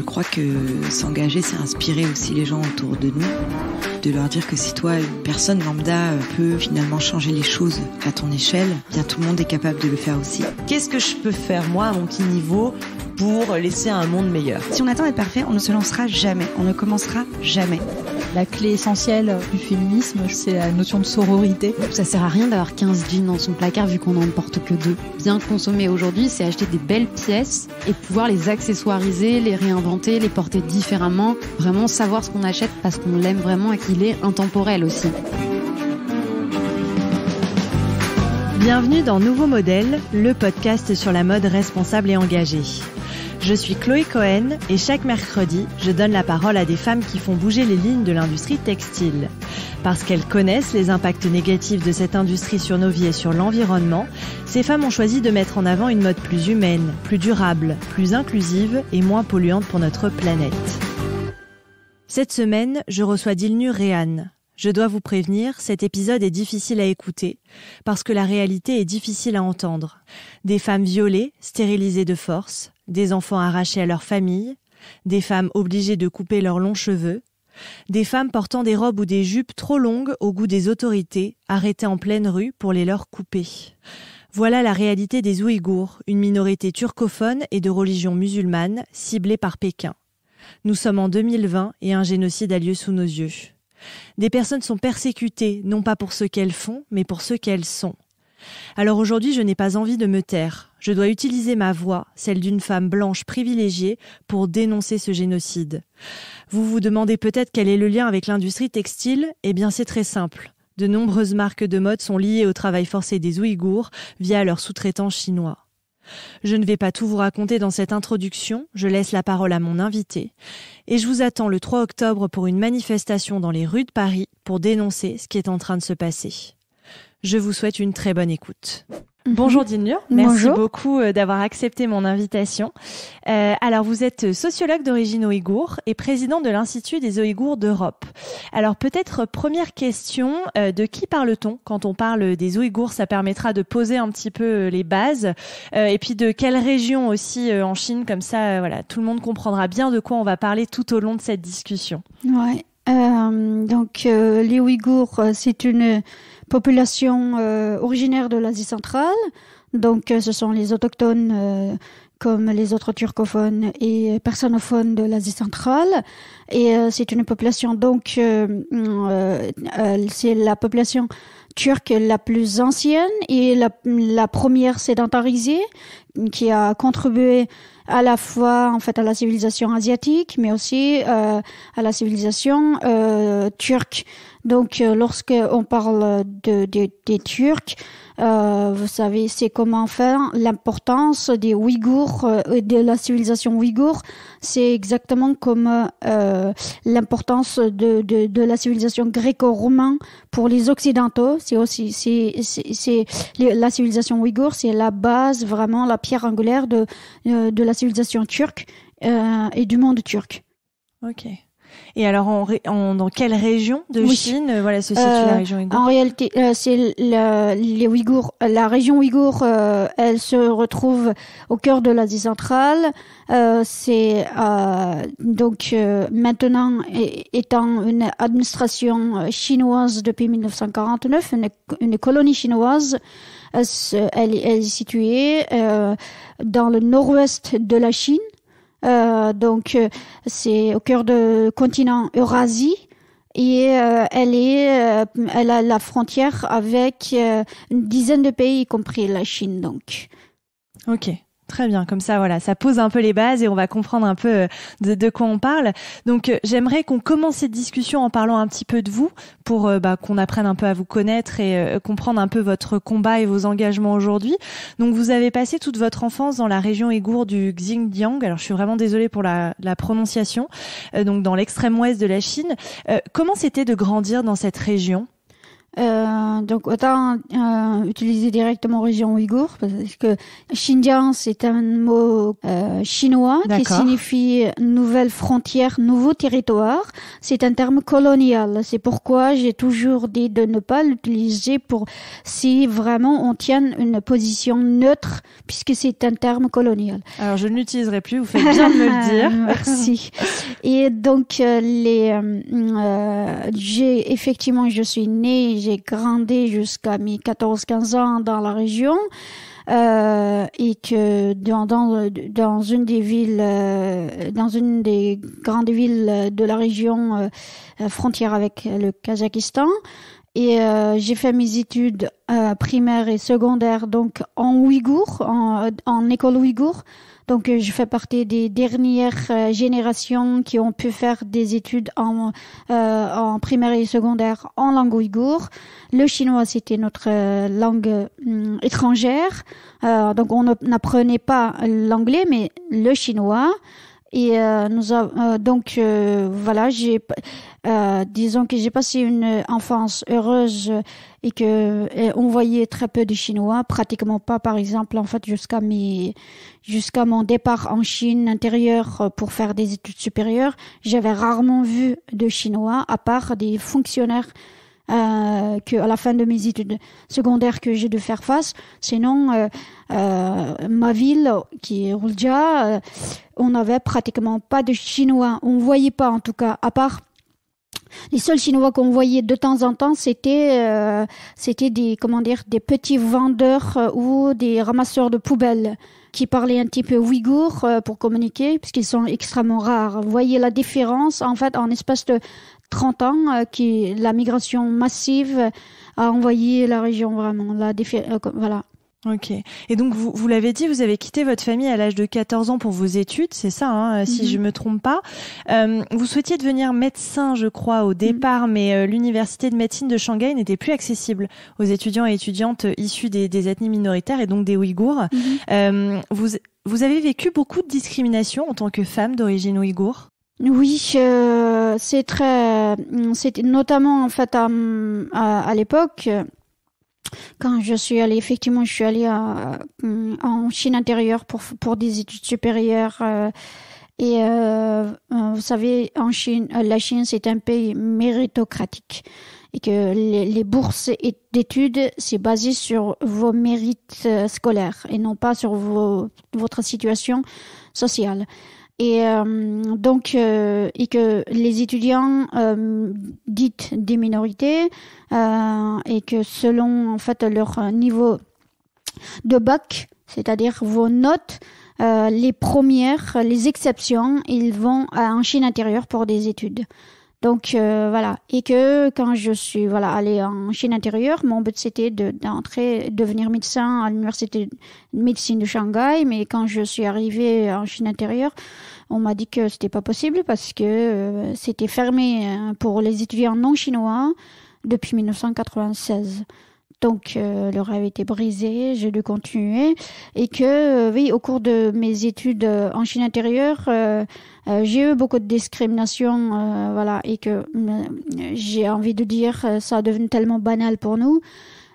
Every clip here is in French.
crois que s'engager, c'est inspirer aussi les gens autour de nous, de leur dire que si toi, une personne lambda, peut finalement changer les choses à ton échelle, bien tout le monde est capable de le faire aussi. Qu'est-ce que je peux faire, moi, à mon petit niveau, pour laisser un monde meilleur? Si on attend d'être parfait, on ne se lancera jamais, on ne commencera jamais. La clé essentielle du féminisme, c'est la notion de sororité. Ça sert à rien d'avoir 15 jeans dans son placard vu qu'on n'en porte que 2. Bien consommer aujourd'hui, c'est acheter des belles pièces et pouvoir les accessoiriser, les réinventer, les porter différemment. Vraiment savoir ce qu'on achète parce qu'on l'aime vraiment et qu'il est intemporel aussi. Bienvenue dans Nouveau Modèle, le podcast sur la mode responsable et engagée. Je suis Chloé Cohen et chaque mercredi, je donne la parole à des femmes qui font bouger les lignes de l'industrie textile. Parce qu'elles connaissent les impacts négatifs de cette industrie sur nos vies et sur l'environnement, ces femmes ont choisi de mettre en avant une mode plus humaine, plus durable, plus inclusive et moins polluante pour notre planète. Cette semaine, je reçois Dilnur Rehan. Je dois vous prévenir, cet épisode est difficile à écouter parce que la réalité est difficile à entendre. Des femmes violées, stérilisées de force, des enfants arrachés à leur famille, des femmes obligées de couper leurs longs cheveux, des femmes portant des robes ou des jupes trop longues au goût des autorités, arrêtées en pleine rue pour les leur couper. Voilà la réalité des Ouïghours, une minorité turcophone et de religion musulmane ciblée par Pékin. Nous sommes en 2020 et un génocide a lieu sous nos yeux. Des personnes sont persécutées, non pas pour ce qu'elles font, mais pour ce qu'elles sont. Alors aujourd'hui, je n'ai pas envie de me taire. Je dois utiliser ma voix, celle d'une femme blanche privilégiée, pour dénoncer ce génocide. Vous vous demandez peut-être quel est le lien avec l'industrie textile ? Eh bien, c'est très simple. De nombreuses marques de mode sont liées au travail forcé des Ouïghours via leurs sous-traitants chinois. Je ne vais pas tout vous raconter dans cette introduction, je laisse la parole à mon invité. Et je vous attends le 3 octobre pour une manifestation dans les rues de Paris pour dénoncer ce qui est en train de se passer. Je vous souhaite une très bonne écoute. Bonjour Dilnur, merci beaucoup d'avoir accepté mon invitation. Alors vous êtes sociologue d'origine ouïghour et président de l'Institut des Ouïghours d'Europe. Alors peut-être première question, de qui parle-t-on quand on parle des Ouïghours? Ça permettra de poser un petit peu les bases. Et puis de quelle région aussi en Chine, comme ça voilà, tout le monde comprendra bien de quoi on va parler tout au long de cette discussion. Ouais. Donc les Ouïghours, c'est une population originaire de l'Asie centrale. Donc ce sont les autochtones comme les autres turcophones et personophones de l'Asie centrale. Et c'est une population, donc c'est la population turque la plus ancienne et la première sédentarisée qui a contribué à la fois en fait à la civilisation asiatique mais aussi à la civilisation turque. Donc lorsque on parle des Turcs, vous savez c'est comment faire l'importance des Ouïghours et de la civilisation ouïghour, c'est exactement comme l'importance de la civilisation gréco-romaine pour les occidentaux. C'est aussi la civilisation ouïghour, c'est la base, vraiment la pierre angulaire de la civilisation turque et du monde turc. Ok. Et alors, dans quelle région de Chine se situe la région ouïghour? En réalité, c'est les Ouïghours. La région ouïghour, elle se retrouve au cœur de l'Asie centrale. C'est donc maintenant étant une administration chinoise depuis 1949, une colonie chinoise. Elle est située dans le nord-ouest de la Chine. Donc c'est au cœur du continent Eurasie et elle a la frontière avec une dizaine de pays y compris la Chine donc. Ok. Très bien, comme ça, voilà, ça pose un peu les bases et on va comprendre un peu de quoi on parle. Donc, j'aimerais qu'on commence cette discussion en parlant un petit peu de vous pour qu'on apprenne un peu à vous connaître et comprendre un peu votre combat et vos engagements aujourd'hui. Donc, vous avez passé toute votre enfance dans la région ouïghour du Xinjiang. Alors, je suis vraiment désolée pour la prononciation. Donc, dans l'extrême ouest de la Chine. Comment c'était de grandir dans cette région ? Donc autant utiliser directement région ouïghour, parce que Xinjiang c'est un mot chinois qui signifie nouvelle frontière, nouveau territoire. C'est un terme colonial. C'est pourquoi j'ai toujours dit de ne pas l'utiliser pour si vraiment on tient une position neutre, puisque c'est un terme colonial. Alors je ne l'utiliserai plus, vous faites bien de me le dire. Merci. Et donc je suis née, j'ai grandi jusqu'à mes 14-15 ans dans la région. Et que dans une des villes, dans une des grandes villes de la région frontière avec le Kazakhstan, et j'ai fait mes études primaires et secondaires donc en ouïghour, en école ouïghour. Donc, je fais partie des dernières générations qui ont pu faire des études en primaire et secondaire en langue ouïghour. Le chinois, c'était notre langue étrangère. Donc, on n'apprenait pas l'anglais, mais le chinois. Et disons que j'ai passé une enfance heureuse et que on voyait très peu de Chinois, pratiquement pas, par exemple, en fait, jusqu'à mon départ en Chine intérieure pour faire des études supérieures, j'avais rarement vu de Chinois, à part des fonctionnaires que à la fin de mes études secondaires que j'ai dû faire face. Sinon, ma ville, qui est Roulja, on n'avait pratiquement pas de Chinois. On voyait pas, en tout cas, à part les seuls Chinois qu'on voyait de temps en temps, c'était des petits vendeurs ou des ramasseurs de poubelles qui parlaient un petit peu ouïghour pour communiquer, puisqu'ils sont extrêmement rares. Vous voyez la différence, en fait, en espace de 30 ans, la migration massive a envoyé la région vraiment. Voilà. Ok. Et donc, vous l'avez dit, vous avez quitté votre famille à l'âge de 14 ans pour vos études, c'est ça, hein, si je me trompe pas. Vous souhaitiez devenir médecin, je crois, au départ, mais l'université de médecine de Shanghai n'était plus accessible aux étudiants et étudiantes issus des ethnies minoritaires et donc des Ouïghours. Vous avez vécu beaucoup de discrimination en tant que femme d'origine ouïghour ? Oui, c'était notamment en fait à l'époque. Quand je suis allée en Chine intérieure pour des études supérieures. Vous savez, en Chine, la Chine, c'est un pays méritocratique. Et que les bourses d'études, c'est basé sur vos mérites scolaires et non pas sur votre situation sociale. Et que les étudiants dites des minorités et que selon en fait leur niveau de bac, c'est-à-dire vos notes, les exceptions, ils vont en Chine intérieure pour des études. Donc voilà, et que quand je suis allée en Chine intérieure, mon but c'était devenir médecin à l'université de médecine de Shanghai, mais quand je suis arrivée en Chine intérieure, on m'a dit que c'était pas possible parce que c'était fermé pour les étudiants non chinois depuis 1996. Donc le rêve était brisé, j'ai dû continuer et que au cours de mes études en Chine intérieure, j'ai eu beaucoup de discrimination, et que j'ai envie de dire ça est devenu tellement banal pour nous.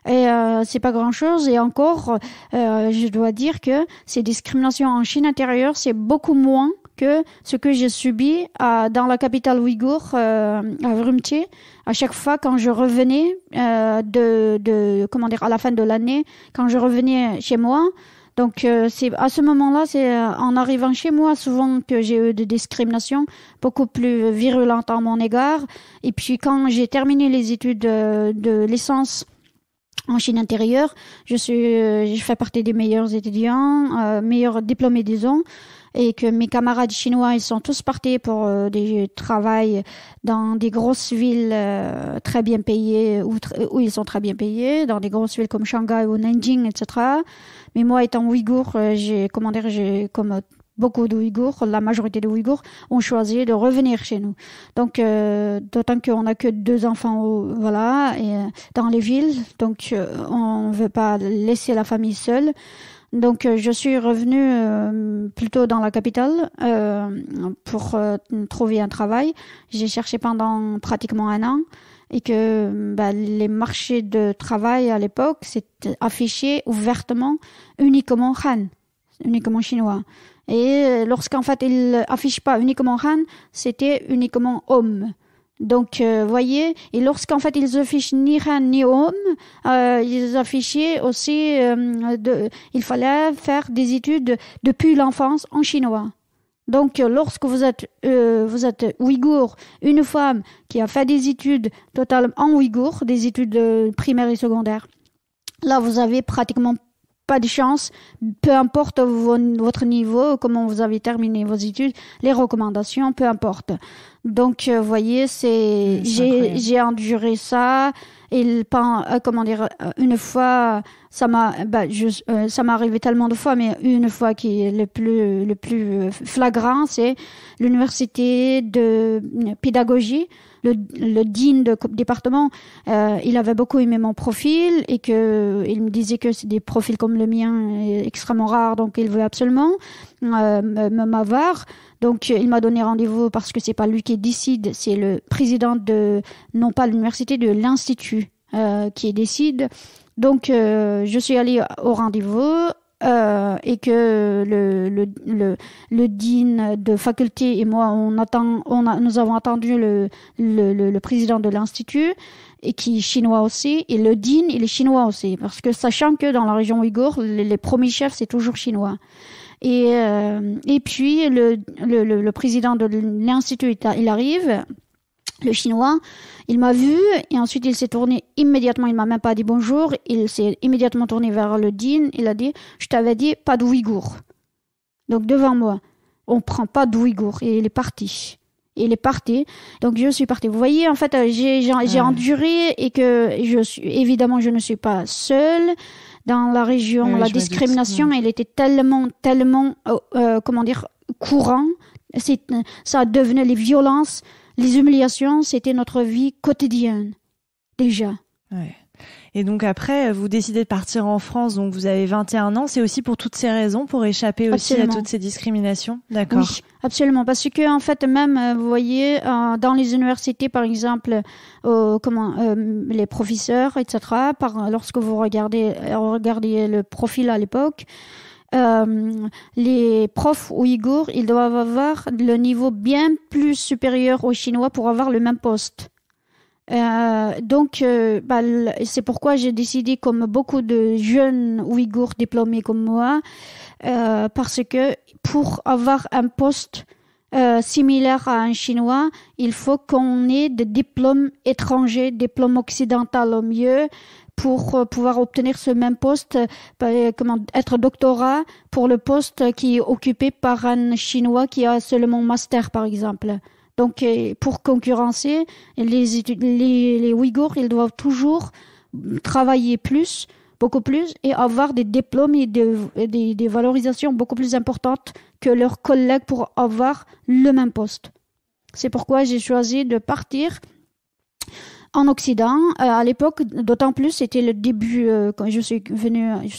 Et c'est pas grand-chose. Et encore, je dois dire que ces discriminations en Chine intérieure, c'est beaucoup moins que ce que j'ai subi dans la capitale ouïghour, à Urumqi. À chaque fois, quand je revenais à la fin de l'année, quand je revenais chez moi. Donc, c'est à ce moment-là, c'est en arrivant chez moi souvent que j'ai eu des discriminations beaucoup plus virulentes à mon égard. Et puis, quand j'ai terminé les études de licence en Chine intérieure, je fais partie des meilleurs étudiants, meilleurs diplômés, disons. Et que mes camarades chinois, ils sont tous partis pour des travail dans des grosses villes très bien payées, où ils sont très bien payés, dans des grosses villes comme Shanghai ou Nanjing, etc. Mais moi, étant ouïghour, comme beaucoup d'Ouïghours, la majorité des Ouïghours ont choisi de revenir chez nous. Donc, d'autant qu'on n'a que 2 enfants, dans les villes, donc on ne veut pas laisser la famille seule. Donc, je suis revenue plutôt dans la capitale pour trouver un travail. J'ai cherché pendant pratiquement 1 an et que les marchés de travail à l'époque, c'était affiché ouvertement uniquement Han, uniquement chinois. Et lorsqu'en fait ils affichent pas uniquement Han, c'était uniquement homme. Donc, voyez, et lorsqu'en fait ils affichent ni Han ni homme, ils affichaient aussi, il fallait faire des études depuis l'enfance en chinois. Donc, lorsque vous êtes ouïghour, une femme qui a fait des études totalement en ouïghour, des études primaires et secondaires, là, vous avez pratiquement pas de chance, peu importe votre niveau, comment vous avez terminé vos études, les recommandations, peu importe. Donc, vous voyez, j'ai enduré ça. Une fois, ça m'est arrivé tellement de fois, mais une fois qui est le plus flagrant, c'est l'université de pédagogie. Le dean de département, il avait beaucoup aimé mon profil et il me disait que c'est des profils comme le mien extrêmement rares, donc il veut absolument m'avoir. Donc il m'a donné rendez-vous parce que c'est pas lui qui décide, c'est le président non pas l'université, de l'institut qui décide. Donc je suis allée au rendez-vous. Et que le dean de faculté et moi, nous avons attendu le président de l'institut, et qui est chinois aussi, et le dean, il est chinois aussi, parce que sachant que dans la région ouïghour, les premiers chefs, c'est toujours chinois. Et puis, le président de l'institut, il arrive, le chinois, il m'a vu et ensuite il s'est tourné immédiatement, il m'a même pas dit bonjour, il s'est immédiatement tourné vers le dean, il a dit « Je t'avais dit pas d'ouïghour ». Donc devant moi, on prend pas d'ouïghour, et il est parti. Donc je suis partie. Vous voyez, en fait, j'ai enduré, et que évidemment je ne suis pas seule. Dans la région, la discrimination, elle était tellement courant. Ça devenait les violences. Les humiliations, c'était notre vie quotidienne, déjà. Ouais. Et donc après, vous décidez de partir en France, donc vous avez 21 ans. C'est aussi pour toutes ces raisons, pour échapper aussi à toutes ces discriminations? D'accord. Oui, absolument. Parce que, en fait, même, vous voyez, dans les universités, par exemple, les professeurs, etc., lorsque vous regardez le profil à l'époque, les profs ouïghours, ils doivent avoir le niveau bien plus supérieur aux Chinois pour avoir le même poste. Donc, c'est pourquoi j'ai décidé, comme beaucoup de jeunes ouïghours diplômés comme moi, parce que pour avoir un poste similaire à un Chinois, il faut qu'on ait des diplômes étrangers, diplômes occidentaux au mieux, pour pouvoir obtenir ce même poste, être doctorat pour le poste qui est occupé par un Chinois qui a seulement master, par exemple. Donc, pour concurrencer, les Ouïghours, ils doivent toujours travailler beaucoup plus, et avoir des diplômes et des valorisations beaucoup plus importantes que leurs collègues pour avoir le même poste. C'est pourquoi j'ai choisi de partir en Occident. À l'époque, d'autant plus, c'était le début, quand je suis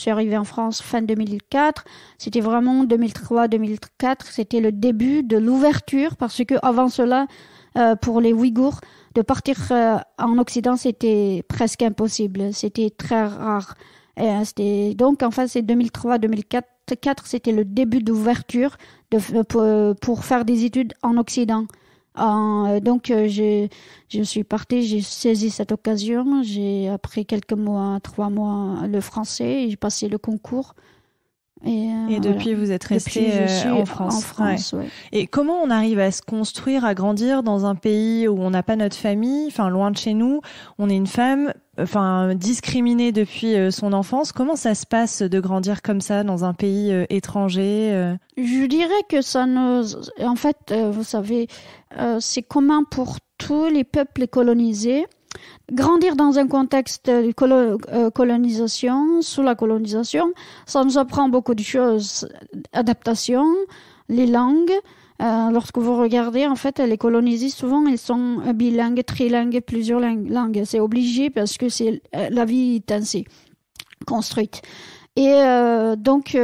arrivée en France fin 2004. C'était vraiment 2003-2004. C'était le début de l'ouverture, parce que avant cela, pour les Ouïghours, de partir en Occident, c'était presque impossible. C'était très rare. Donc, en fait, c'est 2003-2004. C'était le début d'ouverture pour faire des études en Occident. Donc, je suis partie, j'ai saisi cette occasion. J'ai appris 3 mois, le français, j'ai passé le concours. Et depuis, vous êtes restée en France. Ouais. Et comment on arrive à se construire, à grandir dans un pays où on n'a pas notre famille, loin de chez nous, on est une femme, discriminée depuis son enfance? Comment ça se passe de grandir comme ça dans un pays étranger? Je dirais que en fait, vous savez, c'est commun pour tous les peuples colonisés. Grandir dans un contexte de colonisation, sous la colonisation, ça nous apprend beaucoup de choses. Adaptation, les langues. Lorsque vous regardez, en fait, les colonisés, souvent, ils sont bilingues, trilingues, plusieurs langues. C'est obligé parce que c'est la vie est ainsi construite. Et donc,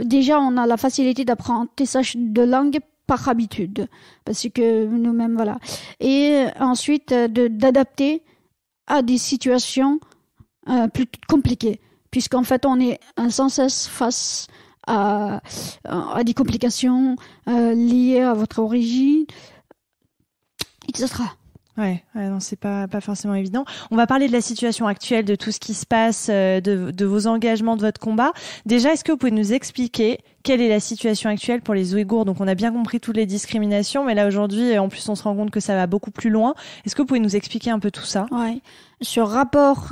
déjà, on a la facilité d'apprentissage de langue par habitude, parce que nous-mêmes, voilà. Et ensuite, d'adapter à des situations plus compliquées, puisqu'en fait, on est sans cesse face à des complications liées à votre origine, etc. Ouais, non, c'est pas forcément évident. On va parler de la situation actuelle, de tout ce qui se passe, de vos engagements, de votre combat. Déjà, est-ce que vous pouvez nous expliquer quelle est la situation actuelle pour les Ouïghours? Donc, on a bien compris toutes les discriminations, mais là, aujourd'hui, en plus, on se rend compte que ça va beaucoup plus loin. Est-ce que vous pouvez nous expliquer un peu tout ça? Ouais. Ce rapport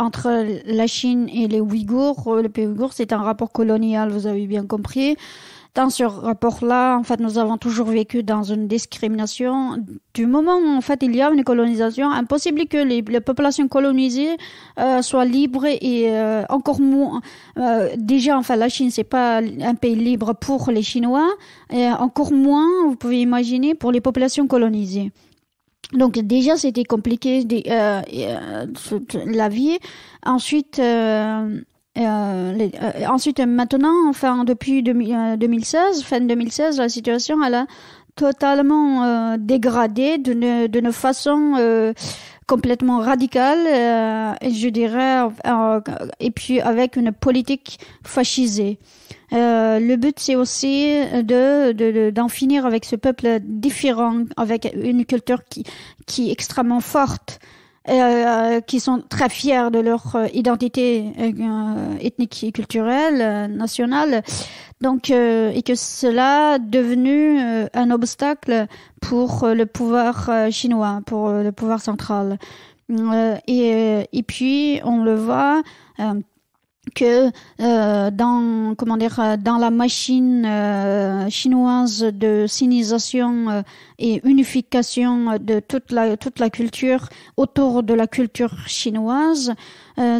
entre la Chine et les Ouïghours, le pays ouïghour, c'est un rapport colonial, vous avez bien compris. Dans ce rapport-là, en fait, nous avons toujours vécu dans une discrimination. Du moment où, en fait, il y a une colonisation, impossible que les populations colonisées soient libres et encore moins. Déjà, enfin, la Chine, c'est pas un pays libre pour les Chinois, et encore moins, vous pouvez imaginer, pour les populations colonisées. Donc déjà, c'était compliqué la vie. Ensuite. Ensuite, maintenant, enfin, depuis 2016, fin 2016, la situation, elle a totalement dégradé d'une façon complètement radicale, et je dirais, et puis avec une politique fascisée. Le but, c'est aussi d'en finir avec ce peuple différent, avec une culture qui est extrêmement forte. Qui sont très fiers de leur identité ethnique et culturelle nationale, donc et que cela est devenu un obstacle pour le pouvoir chinois, pour le pouvoir central, et puis on le voit que dans la machine chinoise de sinisation et unification de toute la culture autour de la culture chinoise,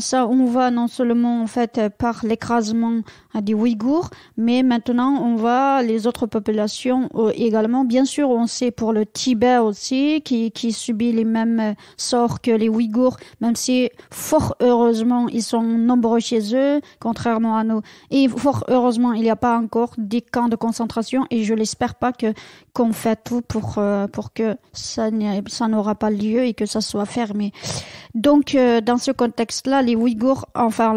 ça on voit non seulement en fait par l'écrasement des Ouïghours, mais maintenant on voit les autres populations également. Bien sûr, on sait pour le Tibet aussi qui subit les mêmes sorts que les Ouïghours, même si fort heureusement ils sont nombreux chez eux, contrairement à nous. Et fort heureusement, il n'y a pas encore des camps de concentration, et je l'espère pas qu'on fait tout pour que ça n'aura pas lieu et que ça soit fermé. Donc, dans ce contexte-là, les Ouïghours, enfin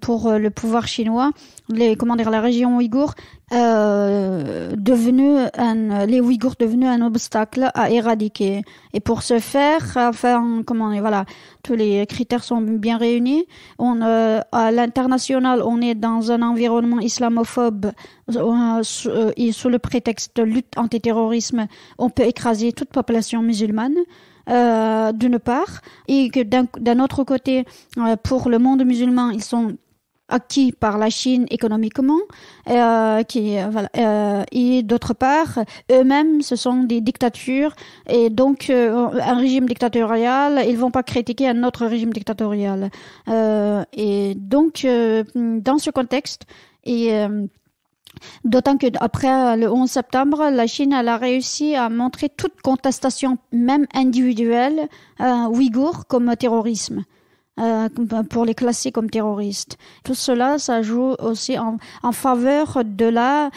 pour le pouvoir chinois, la région ouïghour, les Ouïghours devenus un obstacle à éradiquer. Et pour ce faire, enfin, tous les critères sont bien réunis. À l'international, on est dans un environnement islamophobe, et sous le prétexte de lutte antiterrorisme, on peut écraser toute population musulmane. D'une part, et que d'un autre côté, pour le monde musulman, ils sont acquis par la Chine économiquement, et d'autre part, eux-mêmes, ce sont des dictatures, et donc un régime dictatorial, ils vont pas critiquer un autre régime dictatorial. Et donc, dans ce contexte, d'autant que après le 11 septembre, la Chine elle a réussi à montrer toute contestation, même individuelle, ouïghour comme terrorisme, pour les classer comme terroristes. Tout cela, ça joue aussi en faveur de la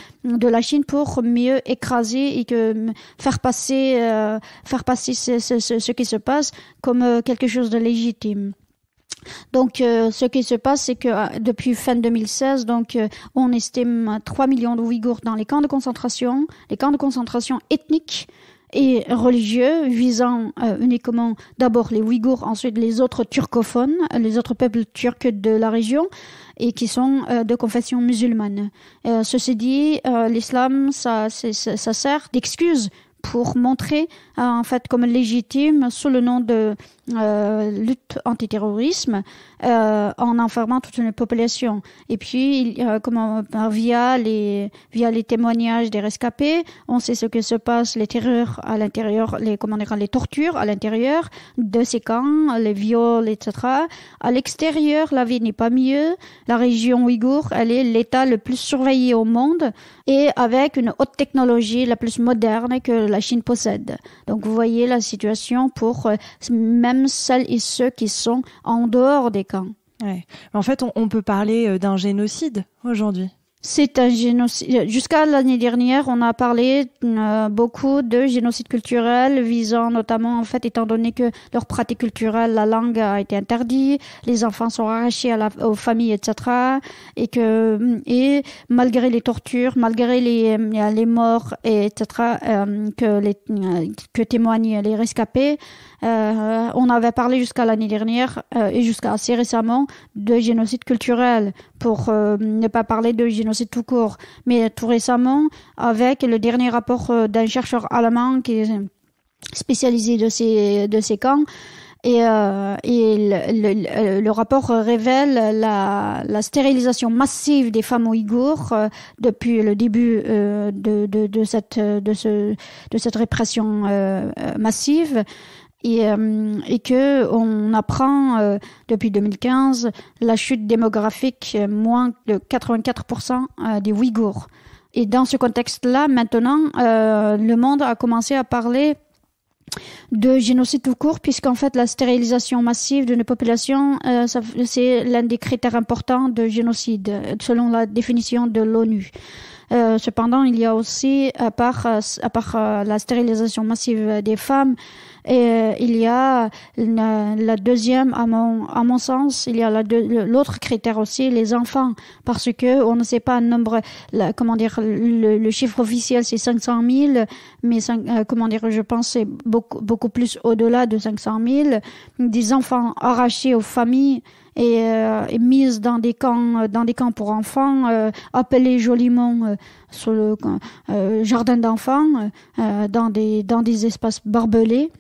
Chine pour mieux écraser et faire passer ce qui se passe comme quelque chose de légitime. Donc, ce qui se passe, c'est que depuis fin 2016, on estime 3 millions de Ouïghours dans les camps de concentration ethniques et religieux, visant uniquement d'abord les Ouïghours, ensuite les autres turcophones, les autres peuples turcs de la région, et qui sont de confession musulmane. Ceci dit, l'islam, ça sert d'excuse pour montrer en fait comme légitime sous le nom de lutte antiterrorisme, en enfermant toute une population. Et puis via les témoignages des rescapés, on sait ce que se passe, les terreurs à l'intérieur, les tortures à l'intérieur de ces camps, les viols, etc. À l'extérieur, la vie n'est pas mieux. La région ouïghour, elle est l'État le plus surveillé au monde, et avec une haute technologie la plus moderne que la Chine possède. Donc vous voyez la situation pour même celles et ceux qui sont en dehors des camps. Ouais. En fait, on peut parler d'un génocide aujourd'hui. C'est un génocide. Jusqu'à l'année dernière, on a parlé beaucoup de génocide culturel visant notamment, en fait, étant donné que leur pratique culturelle, la langue a été interdite, les enfants sont arrachés aux familles, etc. Et malgré les tortures, malgré les morts, etc., que témoignent les rescapés, on avait parlé jusqu'à l'année dernière et jusqu'à assez récemment de génocide culturel pour ne pas parler de génocide tout court. Mais tout récemment, avec le dernier rapport d'un chercheur allemand qui est spécialisé de ces camps, et le rapport révèle la stérilisation massive des femmes ouïghours depuis le début de cette répression massive. Et que on apprend depuis 2015 la chute démographique, moins de 84% des Ouïghours. Et dans ce contexte-là, maintenant, le monde a commencé à parler de génocide tout court, puisqu'en fait la stérilisation massive d'une population, c'est l'un des critères importants de génocide, selon la définition de l'ONU. Cependant, il y a aussi, à part la stérilisation massive des femmes, il y a la deuxième, à mon sens, il y a l'autre critère aussi, les enfants, parce que on ne sait pas le chiffre officiel c'est 500 000, mais je pense c'est beaucoup plus au-delà de 500 000, des enfants arrachés aux familles et mises dans des camps pour enfants, appelés joliment sur le jardin d'enfants, dans des espaces barbelés.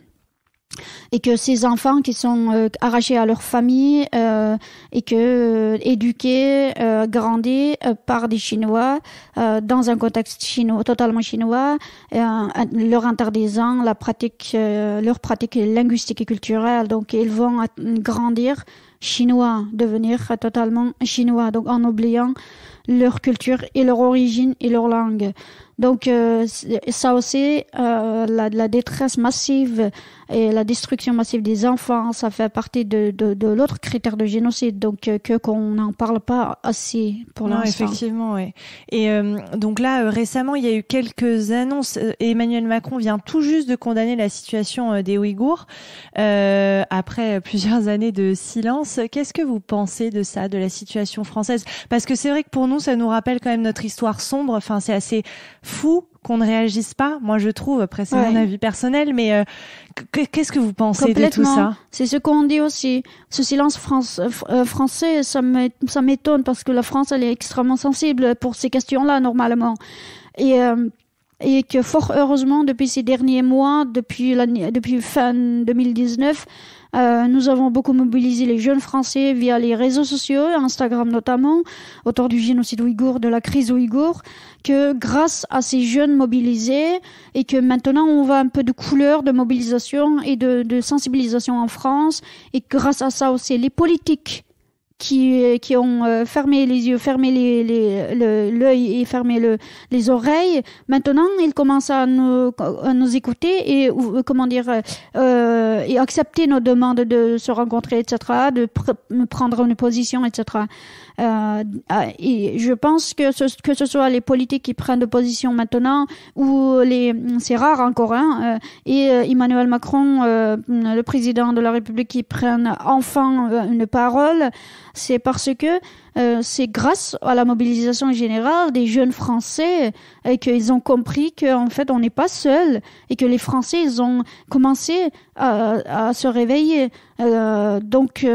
Et que ces enfants qui sont arrachés à leur famille et éduqués, grandis par des Chinois dans un contexte totalement chinois, leur interdisant leur pratique linguistique et culturelle. Donc ils vont grandir chinois, devenir totalement chinois, donc en oubliant leur culture et leur origine et leur langue. Donc ça aussi, la détresse massive et la destruction massive des enfants, ça fait partie de l'autre critère de génocide, donc qu'on n'en parle pas assez pour l'instant. Effectivement, oui. Et donc là, récemment, il y a eu quelques annonces. Emmanuel Macron vient tout juste de condamner la situation des Ouïghours après plusieurs années de silence. Qu'est-ce que vous pensez de ça, de la situation française? Parce que c'est vrai que pour nous, ça nous rappelle quand même notre histoire sombre. Enfin, c'est assez fou qu'on ne réagisse pas, moi je trouve, après c'est mon avis personnel, mais qu'est-ce que vous pensez de tout ça? C'est ce qu'on dit aussi. Ce silence français, ça m'étonne parce que la France, elle est extrêmement sensible pour ces questions-là, normalement. Et que fort heureusement, depuis ces derniers mois, depuis fin 2019, nous avons beaucoup mobilisé les jeunes Français via les réseaux sociaux, Instagram notamment, autour du génocide ouïghour, de la crise ouïghour, que grâce à ces jeunes mobilisés et que maintenant on voit un peu de couleur de mobilisation et de sensibilisation en France, et grâce à ça aussi les politiques qui ont fermé les yeux, fermé l'œil et fermé les oreilles. Maintenant, ils commencent à nous écouter et et accepter nos demandes de se rencontrer, etc., de prendre une position, etc. Et je pense que ce soit les politiques qui prennent de position maintenant ou c'est rare encore, et Emmanuel Macron, le président de la République, qui prenne enfin une parole, c'est parce que c'est grâce à la mobilisation générale des jeunes Français et qu'ils ont compris qu'en fait on n'est pas seul et que les Français ils ont commencé à se réveiller. Donc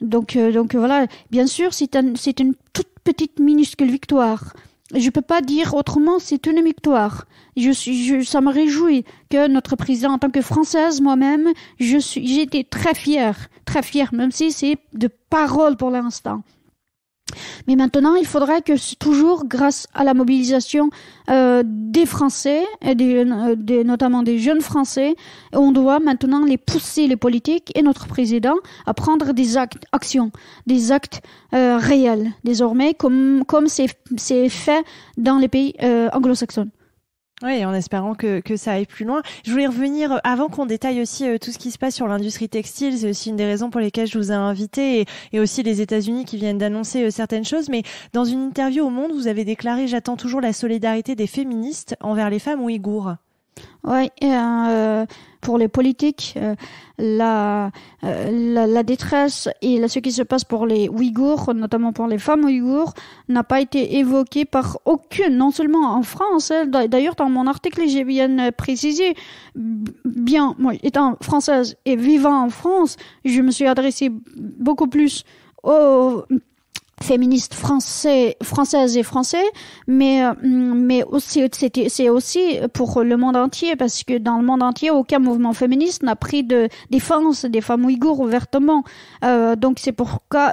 voilà. Bien sûr, c'est une toute petite minuscule victoire. Je peux pas dire autrement, c'est une victoire. Ça me réjouit que notre président, en tant que Française moi-même, j'ai été très fière, même si c'est de parole pour l'instant. Mais maintenant, il faudrait que toujours grâce à la mobilisation des Français, et notamment des jeunes Français, on doit maintenant les pousser, les politiques et notre président, à prendre des actions réels, désormais, comme c'est fait dans les pays anglo-saxons. Oui, en espérant que ça aille plus loin. Je voulais revenir, avant qu'on détaille aussi tout ce qui se passe sur l'industrie textile, c'est aussi une des raisons pour lesquelles je vous ai invité, et aussi les États-Unis qui viennent d'annoncer certaines choses. Mais dans une interview au Monde, vous avez déclaré « J'attends toujours la solidarité des féministes envers les femmes ouïghours ». Oui, pour les politiques, la détresse et ce qui se passe pour les Ouïghours, notamment pour les femmes Ouïghours, n'a pas été évoqué par aucune, non seulement en France. D'ailleurs, dans mon article, j'ai bien précisé, bien, moi, étant française et vivant en France, je me suis adressée beaucoup aux féministes françaises et français, mais aussi c'est aussi pour le monde entier, parce que dans le monde entier aucun mouvement féministe n'a pris de défense des femmes ouïghours ouvertement. Donc c'est pourquoi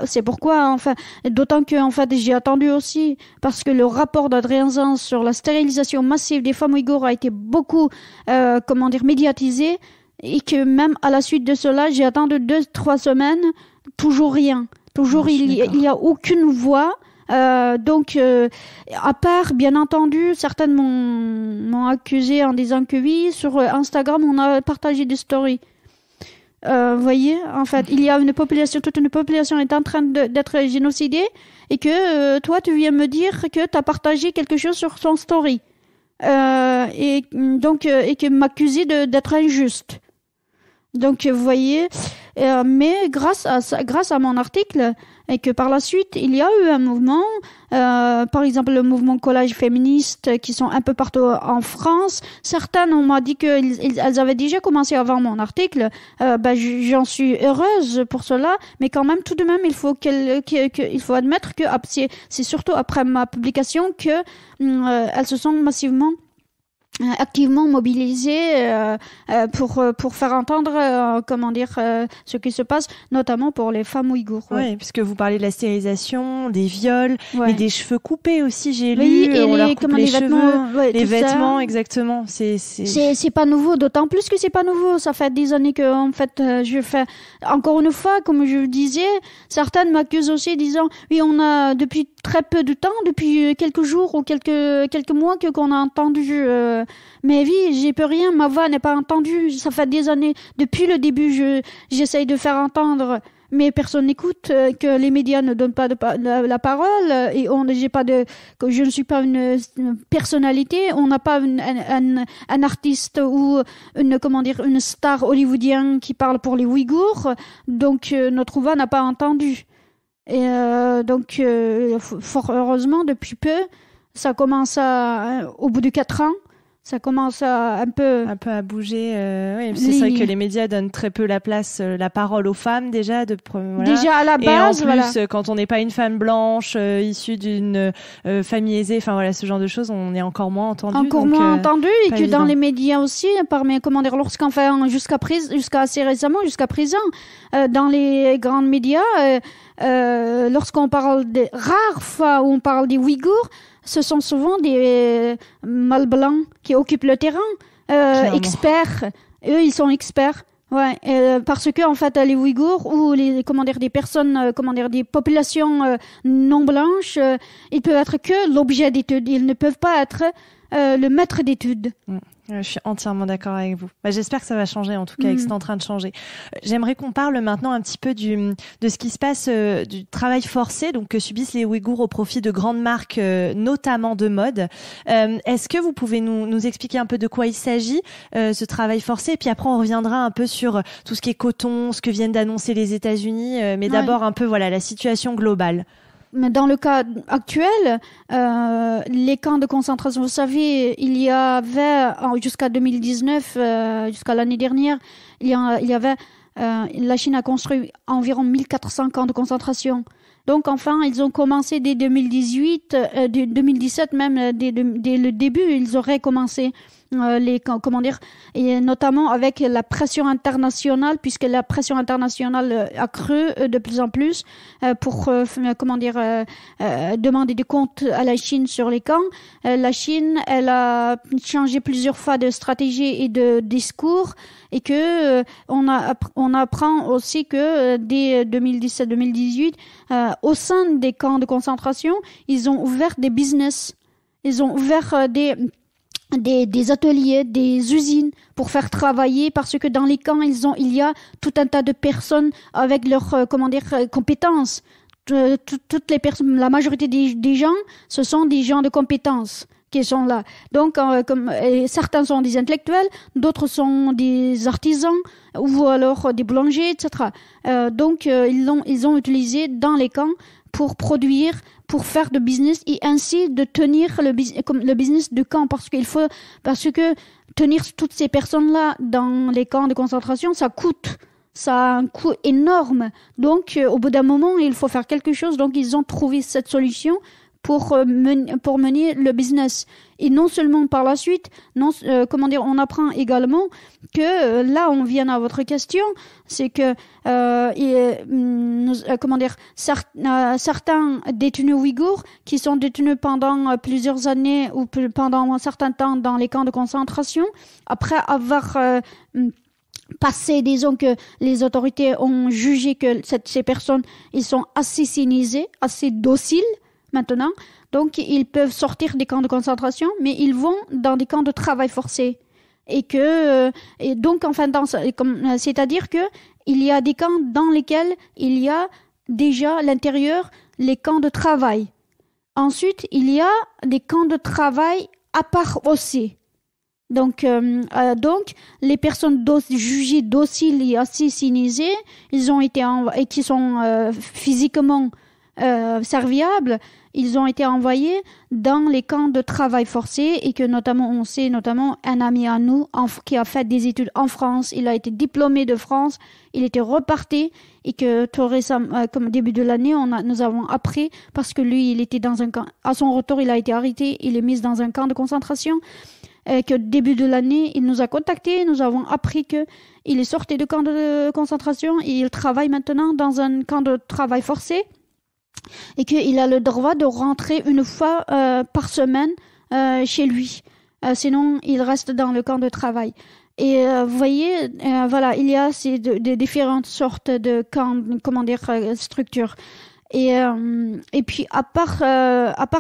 enfin, d'autant que en fait j'ai attendu aussi, parce que le rapport d'Adrien Zens sur la stérilisation massive des femmes ouïghours a été beaucoup médiatisé, et que même à la suite de cela j'ai attendu 2-3 semaines, toujours rien. Toujours, il y a aucune voix. Donc, à part, bien entendu, certaines m'ont accusé en disant que oui, sur Instagram, on a partagé des stories. Vous voyez, en fait, il y a toute une population est en train d'être génocidée, et que toi, tu viens me dire que tu as partagé quelque chose sur son story. Et que m'accuser d'être injuste. Donc, vous voyez, mais grâce à mon article, et que par la suite, il y a eu un mouvement, par exemple le mouvement collage féministe, qui sont un peu partout en France. Certaines, on m'a dit qu'elles avaient déjà commencé avant mon article. J'en suis heureuse pour cela, mais quand même, tout de même, il faut admettre que c'est surtout après ma publication que elles se sont activement mobilisés pour faire entendre ce qui se passe, notamment pour les femmes ouïghours. Oui, puisque vous parlez de la stérilisation, des viols, mais des cheveux coupés aussi, j'ai lu. Oui, et on leur coupe les vêtements, les vêtements, exactement. C'est pas nouveau, d'autant plus que c'est pas nouveau. Ça fait des années que, en fait, je fais, encore une fois, comme je le disais, certaines m'accusent aussi disant, oui, on a depuis très peu de temps, depuis quelques jours ou quelques mois qu'on a entendu mais oui, j'y peux rien, ma voix n'est pas entendue, ça fait des années, depuis le début, j'essaye de faire entendre, mais personne n'écoute, que les médias ne donnent pas la parole, et que je ne suis pas une personnalité, on n'a pas un artiste ou une star hollywoodienne qui parle pour les Ouïghours, donc notre voix n'a pas entendu. Et donc, fort heureusement, depuis peu, ça commence au bout de 4 ans, ça commence un peu à bouger. Oui, c'est vrai que les médias donnent très peu la parole aux femmes déjà. Déjà à la base, et en plus, quand on n'est pas une femme blanche issue d'une famille aisée, enfin voilà, ce genre de choses, on est encore moins entendu. Et que dans les médias aussi, jusqu'à assez récemment, jusqu'à présent, dans les grands médias, lorsqu'on parle des rares fois où on parle des Ouïghours, ce sont souvent des mâles blancs qui occupent le terrain, experts. Eux, ils sont experts. Ouais, parce que en fait, les Ouïghours ou des personnes, des populations non blanches, ils peuvent être que l'objet d'étude. Ils ne peuvent pas être le maître d'étude. Je suis entièrement d'accord avec vous. J'espère que ça va changer, en tout cas, et que c'est en train de changer. J'aimerais qu'on parle maintenant un petit peu de ce qui se passe, du travail forcé que subissent les Ouïghours au profit de grandes marques, notamment de mode. Est-ce que vous pouvez nous expliquer un peu de quoi il s'agit, ce travail forcé, et puis après on reviendra un peu sur tout ce qui est coton, ce que viennent d'annoncer les États-Unis, mais d'abord un peu la situation globale. Mais dans le cas actuel, les camps de concentration, vous savez, il y avait jusqu'à 2019, jusqu'à l'année dernière, il y avait la Chine a construit environ 1400 camps de concentration. Donc enfin, ils ont commencé dès 2018, 2017 même, dès le début, ils auraient commencé et notamment avec la pression internationale, puisque la pression internationale a crû de plus en plus pour demander des comptes à la Chine sur les camps. La Chine, elle a changé plusieurs fois de stratégie et de discours, et que on apprend aussi que dès 2017-2018, au sein des camps de concentration, ils ont ouvert des business, ils ont ouvert des ateliers, des usines pour faire travailler, parce que dans les camps, il y a tout un tas de personnes avec leurs compétences. Toutes les personnes, la majorité des gens, ce sont des gens de compétences qui sont là. Donc, certains sont des intellectuels, d'autres sont des artisans ou alors des boulangers, etc. Donc, ils ont utilisé dans les camps pour produire, pour faire de business et ainsi de tenir le business de camp, parce que tenir toutes ces personnes-là dans les camps de concentration, ça coûte. Ça a un coût énorme. Donc, au bout d'un moment, il faut faire quelque chose. Donc, ils ont trouvé cette solution pour mener le business. Et non seulement par la suite, on apprend également que, là, on vient à votre question, c'est que, certains détenus ouïghours qui sont détenus pendant plusieurs années ou pendant un certain temps dans les camps de concentration, après avoir passé, disons que les autorités ont jugé que ces personnes, ils sont assez cynisés, assez dociles maintenant, donc ils peuvent sortir des camps de concentration, mais ils vont dans des camps de travail forcé. Et donc, enfin, c'est-à-dire que il y a des camps dans lesquels il y a déjà à l'intérieur les camps de travail. Ensuite, il y a des camps de travail à part aussi. Donc, les personnes jugées dociles et assez cynisées, et qui sont physiquement serviables, ils ont été envoyés dans les camps de travail forcé, et que on sait notamment un ami à nous qui a fait des études en France, il a été diplômé de France, il était reparti, et que tout récemment, comme début de l'année, nous avons appris, parce que lui, il était dans un camp, à son retour, il a été arrêté, il est mis dans un camp de concentration. Que début de l'année, il nous a contactés, nous avons appris que il est sorti de camp de concentration et il travaille maintenant dans un camp de travail forcé, et qu'il a le droit de rentrer une fois par semaine chez lui. Sinon, il reste dans le camp de travail. Et vous voyez, voilà, il y a des différentes sortes de camps, structures. Et puis à part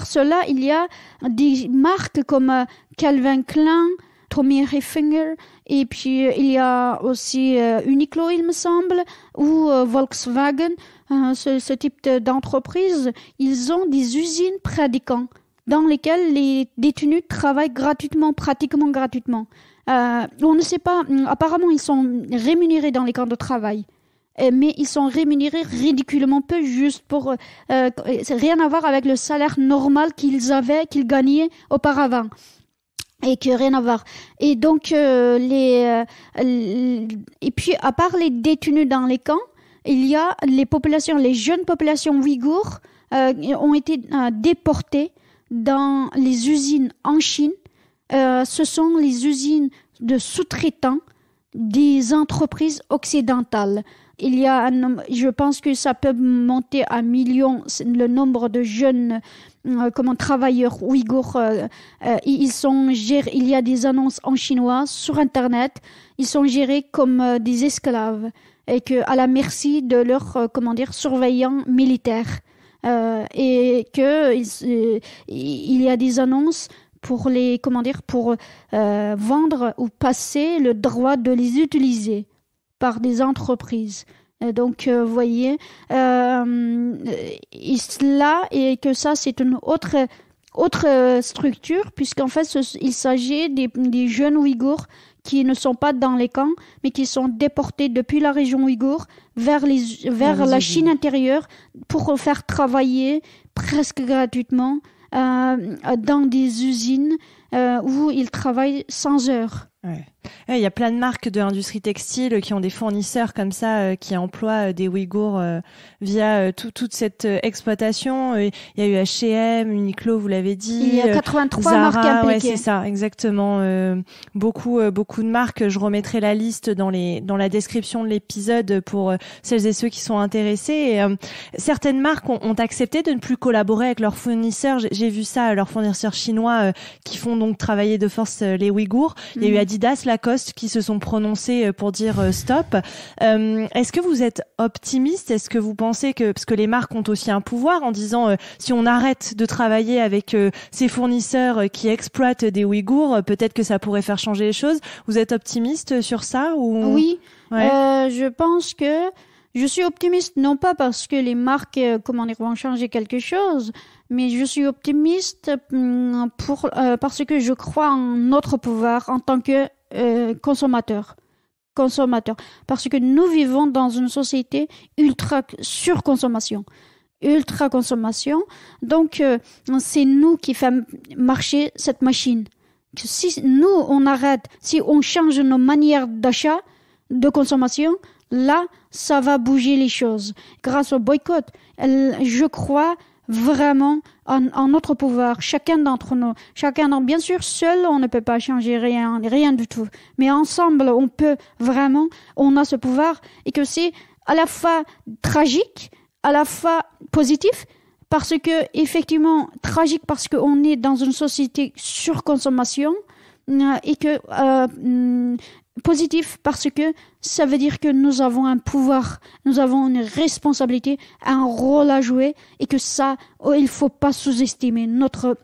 cela, il y a des marques comme Calvin Klein, Tommy Hilfiger, et puis il y a aussi Uniqlo, il me semble, ou Volkswagen. Ce type d'entreprise, ils ont des usines près des camps dans lesquelles les détenus travaillent gratuitement, pratiquement gratuitement. On ne sait pas, apparemment ils sont rémunérés dans les camps de travail. Mais ils sont rémunérés ridiculement peu, juste pour c'est rien à voir avec le salaire normal qu'ils gagnaient auparavant, et que rien à voir. Et donc et puis à part les détenus dans les camps, il y a les jeunes populations ouïghours ont été déportées dans les usines en Chine. Ce sont les usines de sous-traitants des entreprises occidentales. Je pense que ça peut monter à millions le nombre de jeunes travailleurs ouïghours. Il y a des annonces en chinois sur Internet. Ils sont gérés comme des esclaves, et à la merci de leurs surveillants militaires. Et il y a des annonces pour vendre ou passer le droit de les utiliser par des entreprises. Donc, vous voyez, et que ça, c'est une autre structure, puisqu'en fait, il s'agit des jeunes Ouïghours qui ne sont pas dans les camps, mais qui sont déportés depuis la région ouïghour vers la Chine intérieure pour faire travailler presque gratuitement dans des usines où ils travaillent sans heures. Ouais. Il y a plein de marques de l'industrie textile qui ont des fournisseurs comme ça qui emploient des Ouïghours via toute cette exploitation. Il y a eu H&M, Uniqlo, vous l'avez dit. Il y a 83 Zara, marques impliquées. Ouais, c'est ça, exactement. Beaucoup de marques. Je remettrai la liste dans la description de l'épisode pour celles et ceux qui sont intéressés. Et, certaines marques ont accepté de ne plus collaborer avec leurs fournisseurs. J'ai vu ça, leurs fournisseurs chinois qui font donc travailler de force les Ouïghours. Il y a eu Adidas Adidas, Lacoste qui se sont prononcés pour dire stop. Est-ce que vous êtes optimiste? Est-ce que vous pensez que, parce que les marques ont aussi un pouvoir en disant si on arrête de travailler avec ces fournisseurs qui exploitent des Ouïghours, peut-être que ça pourrait faire changer les choses. Vous êtes optimiste sur ça ou... Oui, ouais. je pense que je suis optimiste, non pas parce que les marques vont changer quelque chose, mais je suis optimiste parce que je crois en notre pouvoir en tant que consommateur. Parce que nous vivons dans une société ultra surconsommation. Donc, c'est nous qui faisons marcher cette machine. Si nous, on arrête, si on change nos manières d'achat, de consommation, là, ça va bouger les choses. Grâce au boycott, je crois vraiment en notre pouvoir, chacun d'entre nous. Bien sûr, seul, on ne peut pas changer rien du tout. Mais ensemble, on a ce pouvoir et que c'est à la fois tragique, à la fois positif, parce que, effectivement, tragique parce qu'on est dans une société surconsommation et que, positif parce que ça veut dire que nous avons un pouvoir, nous avons une responsabilité, un rôle à jouer et que ça, il faut pas sous-estimer notre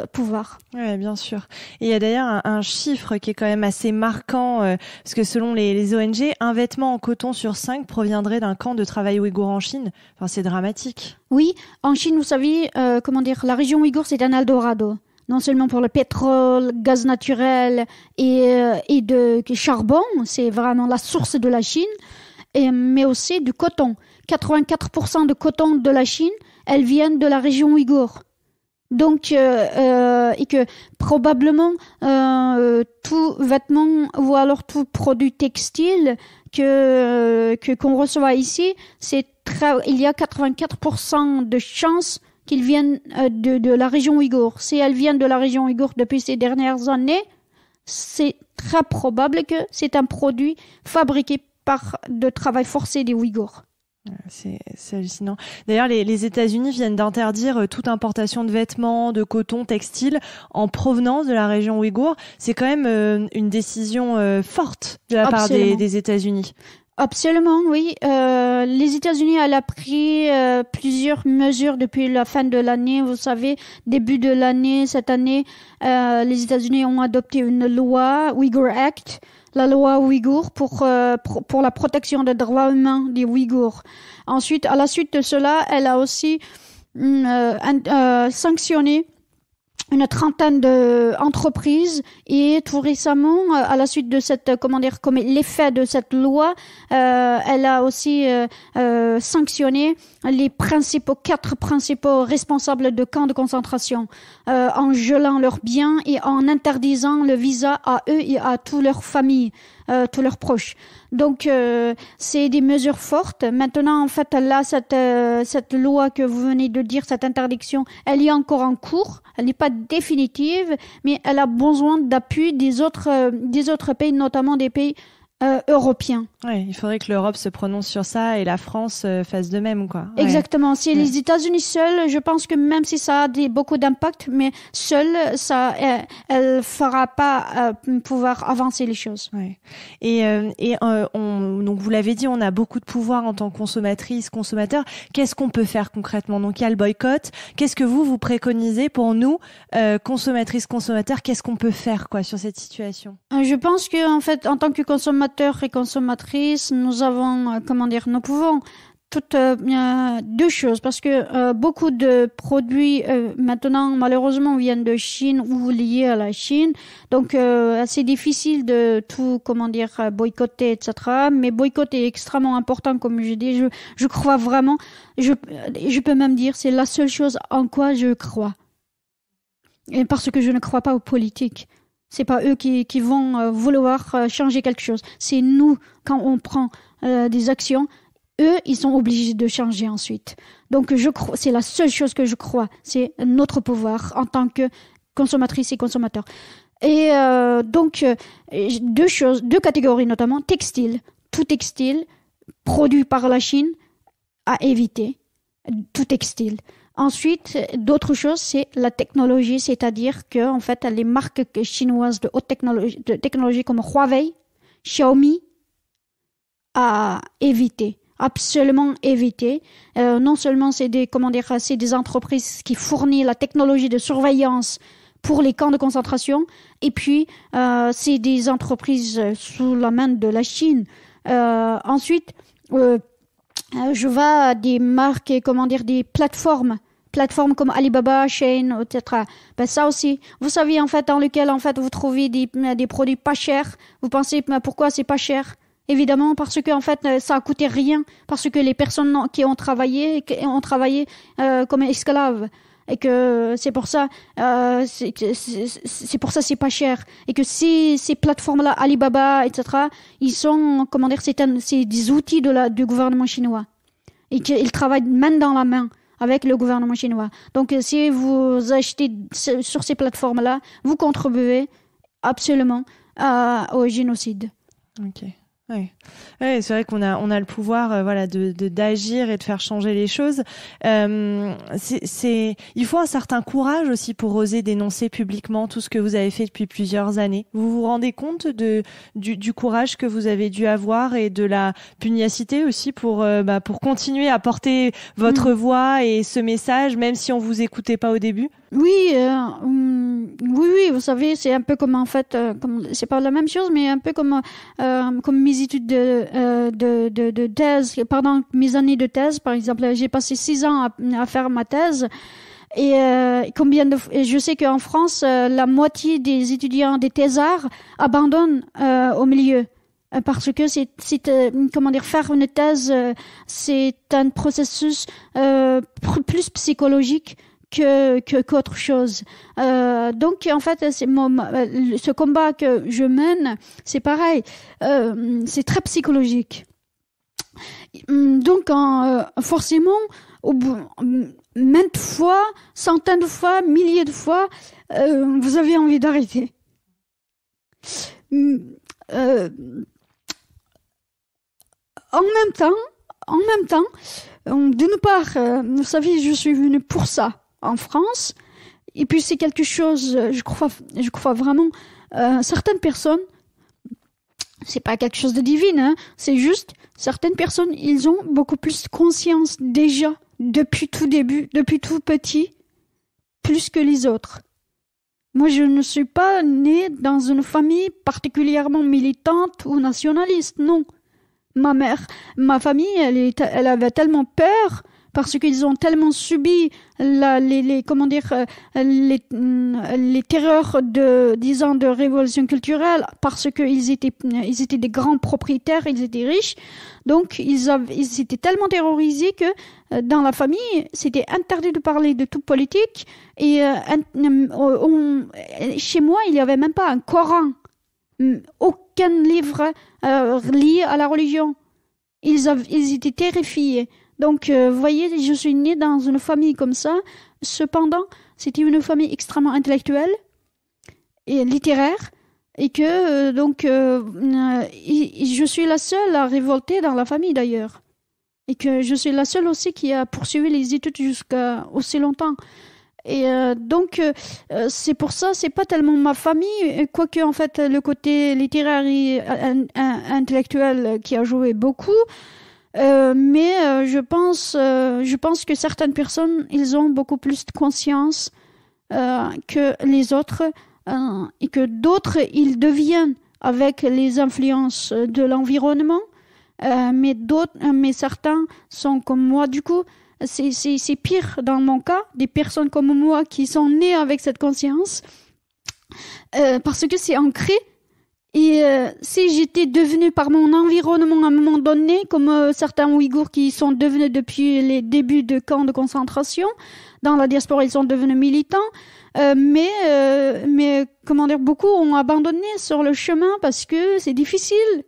pouvoir. Ouais, bien sûr. Et il y a d'ailleurs un chiffre qui est quand même assez marquant parce que selon les ONG, un vêtement en coton sur 5 proviendrait d'un camp de travail ouïghour en Chine. Enfin, c'est dramatique. Oui, en Chine, vous savez, la région ouïghour, c'est un Eldorado. Non seulement pour le pétrole, gaz naturel et de charbon, c'est vraiment la source de la Chine, mais aussi du coton. 84% de coton de la Chine, elles viennent de la région ouïghour. Donc, et que probablement tout vêtement ou alors tout produit textile qu'on reçoit ici, il y a 84% de chances qu'ils viennent de la région ouïghour. Si elles viennent de la région ouïghour depuis ces dernières années, c'est très probable que c'est un produit fabriqué par de travail forcé des Ouïghours. C'est hallucinant. D'ailleurs, les États-Unis viennent d'interdire toute importation de vêtements, de coton, textile en provenance de la région ouïghour. C'est quand même une décision forte de la part des États-Unis. Absolument, oui. Les États-Unis elle a pris plusieurs mesures depuis la fin de l'année. Vous savez, début de l'année, cette année, les États-Unis ont adopté une loi, Uyghur Act, la loi ouïghour pour la protection des droits humains des Ouïghours. Ensuite, à la suite de cela, elle a aussi sanctionné une trentaine d'entreprises et tout récemment, à la suite de comme l'effet de cette loi, elle a aussi sanctionné les 4 principaux responsables de camps de concentration en gelant leurs biens et en interdisant le visa à eux et à toutes leurs familles, tous leurs proches. Donc, c'est des mesures fortes. Maintenant, en fait, là, cette loi que vous venez de dire, cette interdiction, elle est encore en cours. Elle n'est pas définitive, mais elle a besoin d'appui des autres pays, notamment des pays européens. Ouais, il faudrait que l'Europe se prononce sur ça et la France fasse de même, quoi. Ouais. Exactement. Si les États-Unis seuls, je pense que même si ça a beaucoup d'impact, mais seul, elle fera pas pouvoir avancer les choses. Ouais. Et donc vous l'avez dit, on a beaucoup de pouvoir en tant que consommatrice, consommateur. Qu'est-ce qu'on peut faire concrètement? Donc il y a le boycott. Qu'est-ce que vous préconisez pour nous, consommatrices, consommateurs? Qu'est-ce qu'on peut faire, quoi, sur cette situation? Je pense que, en fait, en tant que consommateurs et consommatrices, nous avons, nous pouvons toutes deux choses, parce que beaucoup de produits maintenant, malheureusement, viennent de Chine ou liés à la Chine. Donc, c'est difficile de tout, boycotter, etc. Mais boycott est extrêmement important, comme je dis. Je crois vraiment, je peux même dire, c'est la seule chose en quoi je crois. Et parce que je ne crois pas aux politiques. C'est pas eux qui vont vouloir changer quelque chose. C'est nous, quand on prend des actions, eux, ils sont obligés de changer ensuite. Donc, je crois, c'est la seule chose que je crois. C'est notre pouvoir en tant que consommatrice et consommateur. Et donc, deux catégories notamment, textile. Tout textile produit par la Chine à éviter. Tout textile. Ensuite, d'autres choses, c'est la technologie, c'est-à-dire que en fait, les marques chinoises de haute technologie comme Huawei, Xiaomi, à éviter, absolument éviter. Non seulement c'est des entreprises qui fournissent la technologie de surveillance pour les camps de concentration, et puis c'est des entreprises sous la main de la Chine. Ensuite, je vais à des marques, des plateformes comme Alibaba, Shein, etc. Ben ça aussi, vous savez en fait dans lequel en fait vous trouvez des produits pas chers. Vous pensez pourquoi c'est pas cher? Évidemment parce que en fait ça a coûté rien, parce que les personnes qui ont travaillé comme esclaves. Et que c'est pour ça c'est pas cher, et que ces plateformes là, Alibaba, etc., ils sont c'est des outils du gouvernement chinois, et qu'ils travaillent main dans la main avec le gouvernement chinois. Donc si vous achetez sur ces plateformes là, vous contribuez absolument au génocide. Ok. Ouais, c'est vrai qu'on a le pouvoir, d'agir et de faire changer les choses. Il faut un certain courage aussi pour oser dénoncer publiquement tout ce que vous avez fait depuis plusieurs années. Vous vous rendez compte du courage que vous avez dû avoir et de la pugnacité aussi pour continuer à porter votre voix et ce message, même si on vous écoutait pas au début? Oui, vous savez, c'est un peu comme en fait, c'est pas la même chose, mais un peu comme mes études de thèse, pendant mes années de thèse, par exemple, j'ai passé 6 ans à faire ma thèse, et je sais qu'en France, la moitié des étudiants des thésards abandonnent au milieu. Parce que faire une thèse, c'est un processus plus psychologique qu'autre chose. Donc en fait, ce combat que je mène, c'est pareil, c'est très psychologique. Donc forcément, maintes fois, centaines de fois, milliers de fois, vous avez envie d'arrêter. En même temps, d'une part, vous savez, je suis venue pour ça en France, et puis c'est quelque chose, je crois vraiment, certaines personnes, c'est pas quelque chose de divin, hein, c'est juste, certaines personnes, ils ont beaucoup plus de conscience déjà, depuis tout début, depuis tout petit, plus que les autres. Moi, je ne suis pas née dans une famille particulièrement militante ou nationaliste, non. Ma famille, elle avait tellement peur, parce qu'ils ont tellement subi les terreurs de révolution culturelle, parce qu'ils étaient des grands propriétaires, ils étaient riches. Donc ils étaient tellement terrorisés que dans la famille, c'était interdit de parler de tout politique, et chez moi, il n'y avait même pas un Coran, aucun livre lié à la religion. Ils étaient terrifiés. Donc, vous voyez, je suis née dans une famille comme ça. Cependant, c'était une famille extrêmement intellectuelle et littéraire, et que je suis la seule à révolter dans la famille d'ailleurs, et que je suis la seule aussi qui a poursuivi les études jusqu'à aussi longtemps. Et c'est pour ça, c'est pas tellement ma famille, quoique en fait le côté littéraire et intellectuel qui a joué beaucoup. Mais je pense que certaines personnes, ils ont beaucoup plus de conscience que les autres, et que d'autres, ils deviennent avec les influences de l'environnement, mais certains sont comme moi. Du coup, c'est pire dans mon cas, des personnes comme moi qui sont nées avec cette conscience, parce que c'est ancré. Et si j'étais devenue par mon environnement à un moment donné, comme certains Ouïghours qui sont devenus depuis les débuts de camps de concentration, dans la diaspora, ils sont devenus militants, mais beaucoup ont abandonné sur le chemin parce que c'est difficile.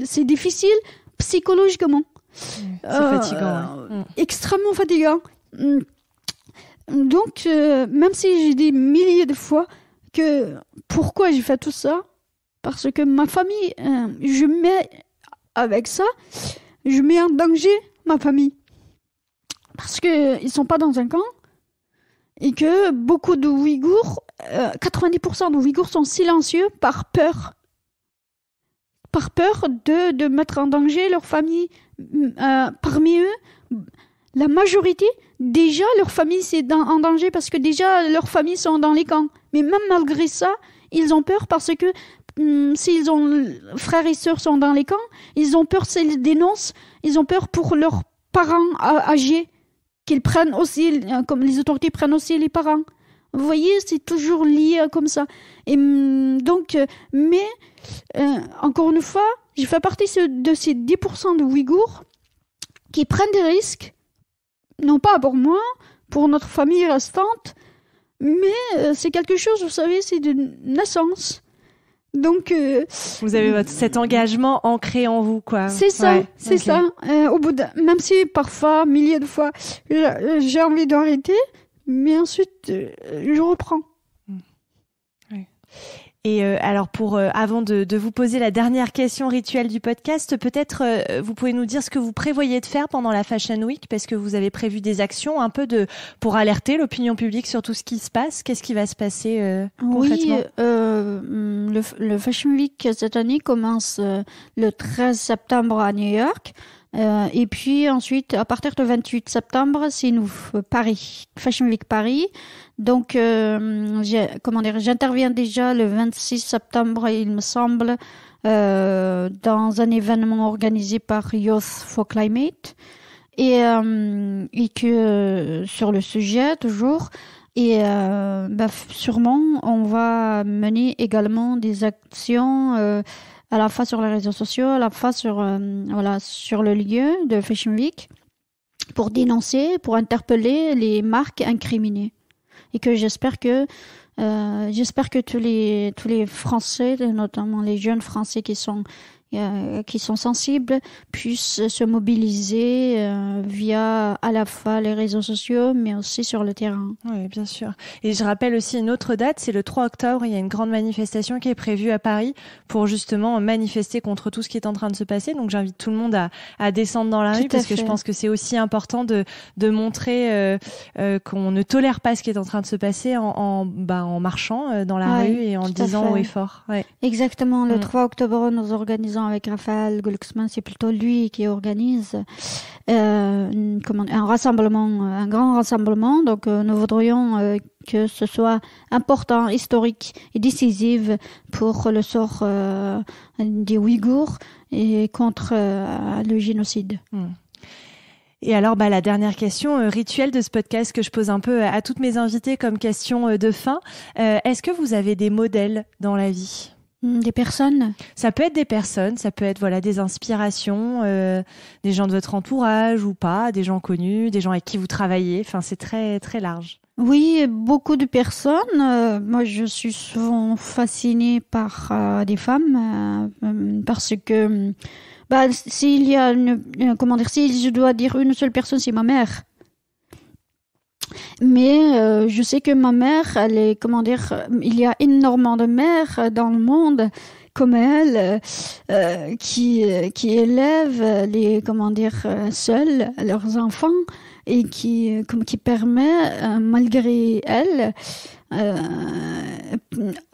C'est difficile psychologiquement. C'est fatigant. Ouais. Extrêmement fatigant. Donc, même si j'ai dit milliers de fois que pourquoi j'ai fait tout ça, parce que ma famille, je mets en danger ma famille. parce que ils sont pas dans un camp et que beaucoup de Ouïghours, 90% de Ouïghours sont silencieux par peur de mettre en danger leur famille. Parmi eux, la majorité, déjà leur famille c'est en danger parce que déjà leurs familles sont dans les camps. Mais même malgré ça, ils ont peur parce que s'ils ont frères et sœurs sont dans les camps, ils ont peur s'ils dénoncent, ils ont peur pour leurs parents âgés, qu'ils prennent aussi, comme les autorités prennent aussi les parents. Vous voyez, c'est toujours lié comme ça. Et donc, mais encore une fois, je fais partie de ces 10% de Ouïghours qui prennent des risques, non pas pour moi, pour notre famille restante, mais c'est quelque chose, vous savez, c'est de naissance. Donc, vous avez cet engagement ancré en vous, quoi. C'est ça, ouais, c'est okay. Ça. Au bout même si parfois, milliers de fois, j'ai envie d'arrêter, mais ensuite, je reprends. Ouais. Et alors, avant de vous poser la dernière question rituelle du podcast, peut-être vous pouvez nous dire ce que vous prévoyez de faire pendant la Fashion Week, parce que vous avez prévu des actions un peu pour alerter l'opinion publique sur tout ce qui se passe. Qu'est-ce qui va se passer concrètement ? Oui, le Fashion Week cette année commence le 13 septembre à New York. Et puis ensuite, à partir du 28 septembre, c'est Paris, Fashion Week Paris. Donc, j'interviens déjà le 26 septembre, il me semble, dans un événement organisé par Youth for Climate, et que sur le sujet toujours. Et sûrement, on va mener également des actions. À la fois sur les réseaux sociaux, à la fois sur le lieu de Fashion Week, pour dénoncer, pour interpeller les marques incriminées. Et que j'espère que tous les Français, notamment les jeunes Français qui sont sensibles, puissent se mobiliser via à la fois les réseaux sociaux, mais aussi sur le terrain. Oui, bien sûr. Et je rappelle aussi une autre date, c'est le 3 octobre, il y a une grande manifestation qui est prévue à Paris pour justement manifester contre tout ce qui est en train de se passer. Donc j'invite tout le monde à descendre dans la rue, parce que je pense que c'est aussi important de montrer qu'on ne tolère pas ce qui est en train de se passer en marchant dans la rue et en le disant haut et fort. Ouais. Exactement. Le 3 octobre, nous organisons avec Raphaël Glucksmann, c'est plutôt lui qui organise un grand rassemblement. Donc nous voudrions que ce soit important, historique et décisif pour le sort des Ouïghours et contre le génocide. Et alors, la dernière question rituelle de ce podcast que je pose un peu à toutes mes invitées comme question de fin. Est-ce que vous avez des modèles dans la vie ? Des personnes ? Ça peut être des personnes, ça peut être des inspirations, des gens de votre entourage ou pas, des gens connus, des gens avec qui vous travaillez. Enfin, c'est très très large. Oui, beaucoup de personnes. Moi, je suis souvent fascinée par des femmes parce que s'il y a si je dois dire une seule personne, c'est ma mère. Mais je sais que ma mère, elle est, il y a énormément de mères dans le monde comme elle qui élèvent seules leurs enfants et qui permet malgré elle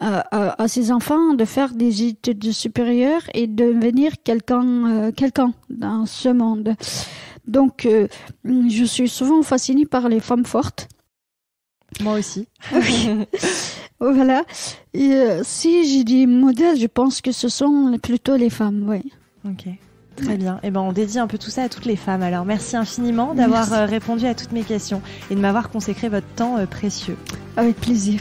à ses enfants de faire des études supérieures et de devenir quelqu'un dans ce monde. Donc, je suis souvent fascinée par les femmes fortes. Moi aussi. Oui. Voilà. Et si j'ai des modèles, je pense que ce sont plutôt les femmes, oui. Ok. Très bien. Et on dédie un peu tout ça à toutes les femmes. Alors, merci infiniment d'avoir répondu à toutes mes questions et de m'avoir consacré votre temps précieux. Avec plaisir.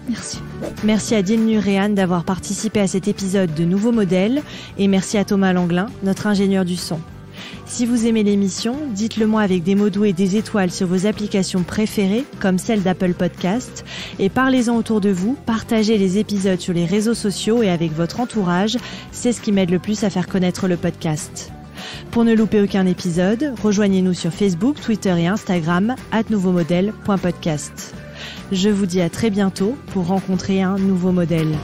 Merci. Merci à Dine Nuréan d'avoir participé à cet épisode de Nouveaux Modèles et merci à Thomas Langlin, notre ingénieur du son. Si vous aimez l'émission, dites-le moi avec des mots doux et des étoiles sur vos applications préférées, comme celle d'Apple Podcast, et parlez-en autour de vous, partagez les épisodes sur les réseaux sociaux et avec votre entourage, c'est ce qui m'aide le plus à faire connaître le podcast. Pour ne louper aucun épisode, rejoignez-nous sur Facebook, Twitter et Instagram, @nouveaumodèle.podcast. Je vous dis à très bientôt pour rencontrer un nouveau modèle.